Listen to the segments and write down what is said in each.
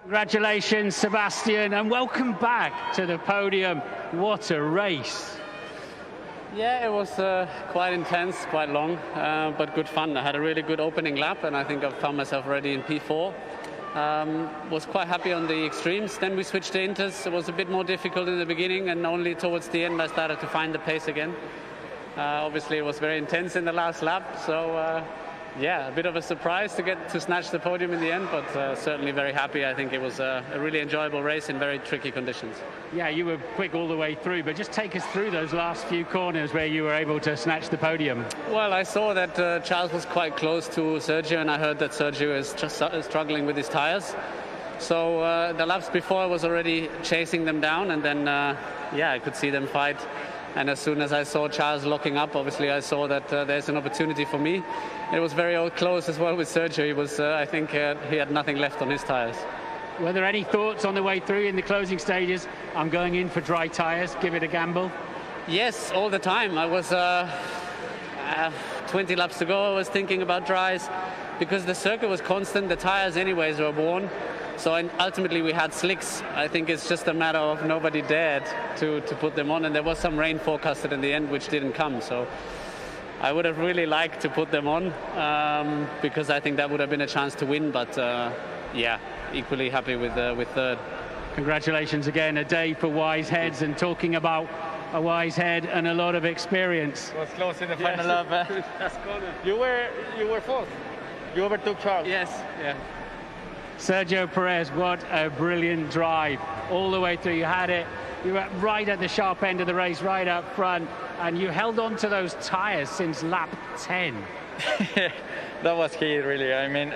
Congratulations, Sebastian, and welcome back to the podium. What a race. Yeah, it was quite intense, quite long, but good fun. I had a really good opening lap, and I think I found myself already in P4. Was quite happy on the extremes. Then we switched to inters. It was a bit more difficult in the beginning, and only towards the end I started to find the pace again. Obviously, it was very intense in the last lap, so yeah, a bit of a surprise to get to snatch the podium in the end, but certainly very happy. I think it was a really enjoyable race in very tricky conditions. Yeah, you were quick all the way through, but just take us through those last few corners where you were able to snatch the podium. Well, I saw that Charles was quite close to Sergio, and I heard that Sergio is just struggling with his tires. So the laps before I was already chasing them down, and then yeah, I could see them fight. And as soon as I saw Charles locking up, obviously I saw that there's an opportunity for me. It was very close as well with Sergio. He was, I think, he had nothing left on his tires. Were there any thoughts on the way through in the closing stages? I'm going in for dry tires, give it a gamble? Yes, all the time. I was 20 laps to go. I was thinking about dries because the circuit was constant. The tires anyways were worn. So ultimately we had slicks. I think it's just a matter of nobody dared to put them on, and there was some rain forecasted in the end which didn't come. So I would have really liked to put them on because I think that would have been a chance to win, but yeah, equally happy with third. Congratulations again, a day for wise heads, and talking about a wise head and a lot of experience. It was close in the final lap. You were fourth. You overtook Charles. Yes, yeah. Sergio Perez, what a brilliant drive all the way through. You had it, you were right at the sharp end of the race, right up front, and you held on to those tires since lap 10. That was key, really. I mean,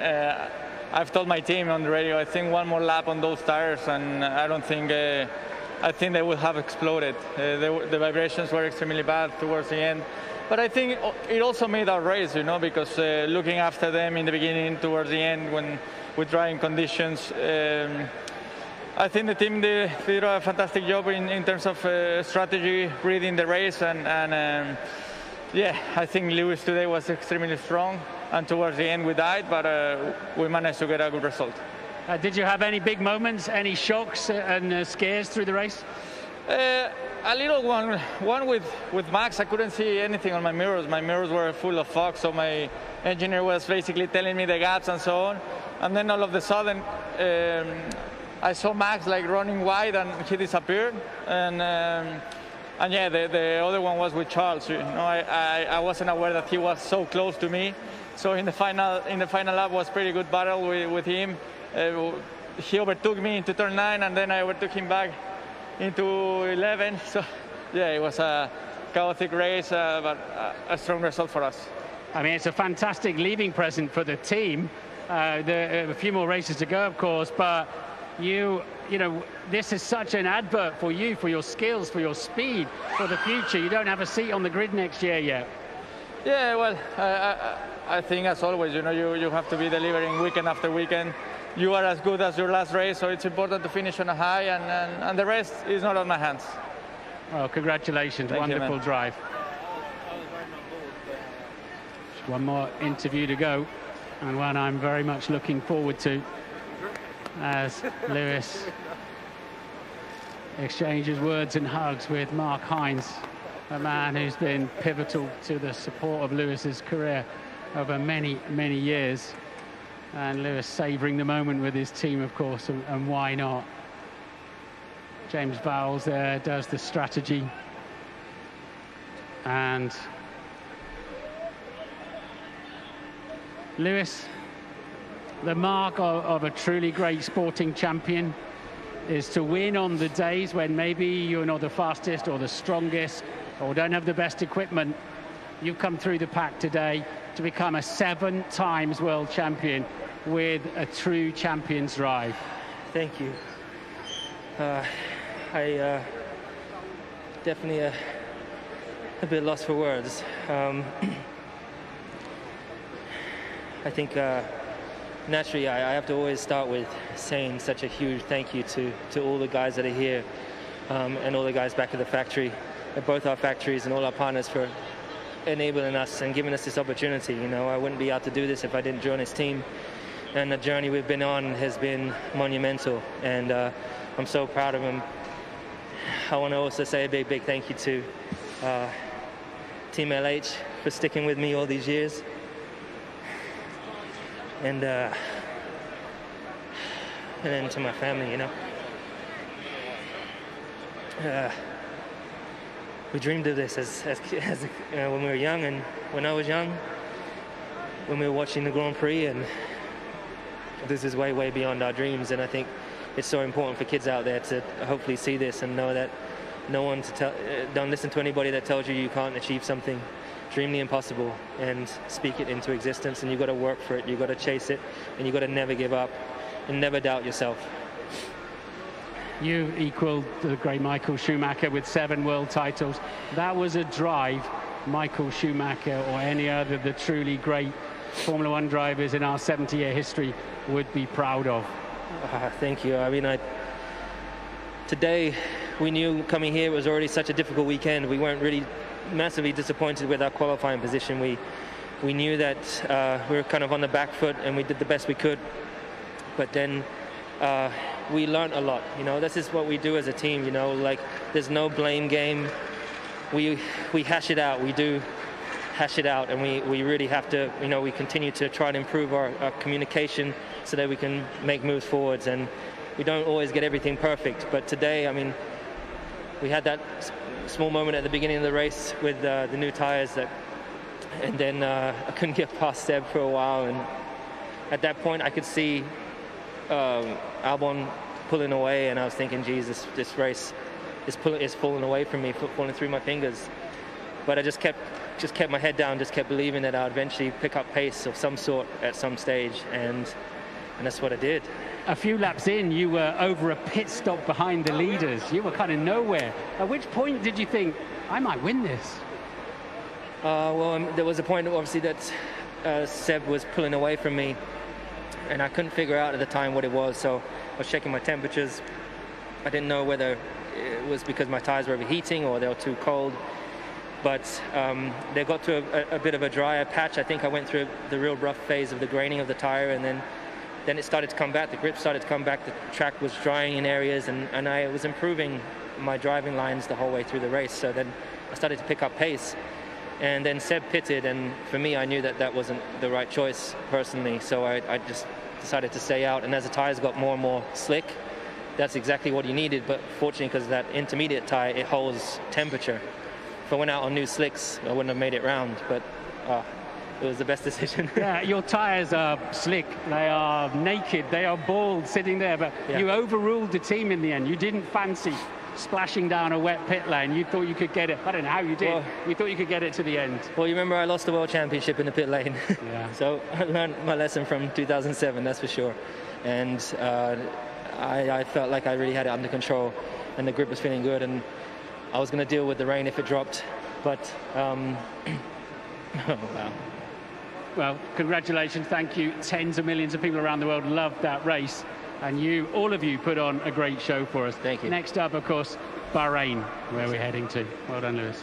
I've told my team on the radio, I think one more lap on those tires, and I don't think, I think they would have exploded. The vibrations were extremely bad towards the end. But I think it also made our race, you know, because looking after them in the beginning, towards the end, when with drying conditions, I think the team did a fantastic job in terms of strategy, reading the race, and yeah, I think Lewis today was extremely strong, and towards the end we died, but we managed to get a good result. Did you have any big moments, any shocks and scares through the race? A little one with Max. I couldn't see anything on my mirrors. My mirrors were full of fog, so my engineer was basically telling me the gaps and so on. And then all of a sudden, I saw Max like running wide, and he disappeared. And yeah, the other one was with Charles. You know, I wasn't aware that he was so close to me. So in the final lap was pretty good battle with him. He overtook me into turn 9, and then I overtook him back into 11. So yeah, it was a chaotic race, but a strong result for us. I mean, it's a fantastic leaving present for the team. A few more races to go, of course, but you know, this is such an advert for you, for your skills, for your speed, for the future. You don't have a seat on the grid next year yet. Yeah, well, I think as always, you know, you have to be delivering weekend after weekend. You are as good as your last race, so it's important to finish on a high, and the rest is not on my hands. Well, congratulations. Thank Wonderful you, drive. One more interview to go, and one I'm very much looking forward to, as Lewis exchanges words and hugs with Mark Hines, a man who's been pivotal to the support of Lewis's career over many, many years. And Lewis savouring the moment with his team, of course, and why not? James Vowles there does the strategy. And Lewis, the mark of a truly great sporting champion is to win on the days when maybe you're not the fastest or the strongest or don't have the best equipment. You've come through the pack today to become a 7-time world champion with a true champion's drive. Thank you. I definitely a bit lost for words. I think naturally I have to always start with saying such a huge thank you to all the guys that are here and all the guys back at the factory, at both our factories, and all our partners for enabling us and giving us this opportunity. You know, I wouldn't be able to do this if I didn't join this team. and the journey we've been on has been monumental, and I'm so proud of him. I want to also say a big thank you to Team LH for sticking with me all these years, and then to my family, you know. We dreamed of this as when we were young, and when I was young, when we were watching the Grand Prix, and this is way beyond our dreams. And I think it's so important for kids out there to hopefully see this and know that don't listen to anybody that tells you you can't achieve something. Dream the impossible and speak it into existence, and you've got to work for it, you've got to chase it, and you've got to never give up and never doubt yourself. You equaled the great Michael Schumacher with 7 world titles. That was a drive Michael Schumacher or any other of the truly great Formula One drivers in our 70-year history would be proud of. Thank you. I mean, today we knew coming here it was already such a difficult weekend. We weren't really massively disappointed with our qualifying position. We knew that we were kind of on the back foot, and we did the best we could. But then we learned a lot. You know, this is what we do as a team. You know, like there's no blame game. We hash it out. We do hash it out, and we really have to. You know, we continue to try to improve our communication so that we can make moves forwards. And we don't always get everything perfect. But today, I mean, we had that small moment at the beginning of the race with the new tires and then I couldn't get past Seb for a while, and at that point I could see Albon pulling away, and I was thinking, Jesus, this race is falling away from me, falling through my fingers. But I just kept my head down, just kept believing that I'd eventually pick up pace of some sort at some stage, and that's what I did. A few laps in, you were over a pit stop behind the leaders. You were kind of nowhere. At which point did you think, I might win this? Well, there was a point, obviously, that Seb was pulling away from me, and I couldn't figure out at the time what it was, so I was checking my temperatures. I didn't know whether it was because my tires were overheating or they were too cold, but they got to a bit of a drier patch. I think I went through the real rough phase of the graining of the tire, and then it started to come back, the grip started to come back, the track was drying in areas, and I was improving my driving lines the whole way through the race, so then I started to pick up pace. And then Seb pitted, and for me, I knew that that wasn't the right choice personally, so I just decided to stay out. And as the tires got more and more slick, that's exactly what he needed, but fortunately, because that intermediate tire, it holds temperature. If I went out on new slicks, I wouldn't have made it round, but it was the best decision. Yeah, your tires are slick, they are naked, they are bald sitting there, but yeah. You overruled the team in the end. You didn't fancy splashing down a wet pit lane. You thought you could get it. I don't know how you did. Well, you thought you could get it to the end. Well, you remember I lost the world championship in the pit lane. Yeah. So I learned my lesson from 2007, that's for sure. And I felt like I really had it under control, and the grip was feeling good, and I was going to deal with the rain if it dropped. But oh, wow. Well, congratulations, thank you. Tens of millions of people around the world loved that race, and all of you put on a great show for us. Thank you. Next up, of course, Bahrain, where we're heading to. Well done, Lewis.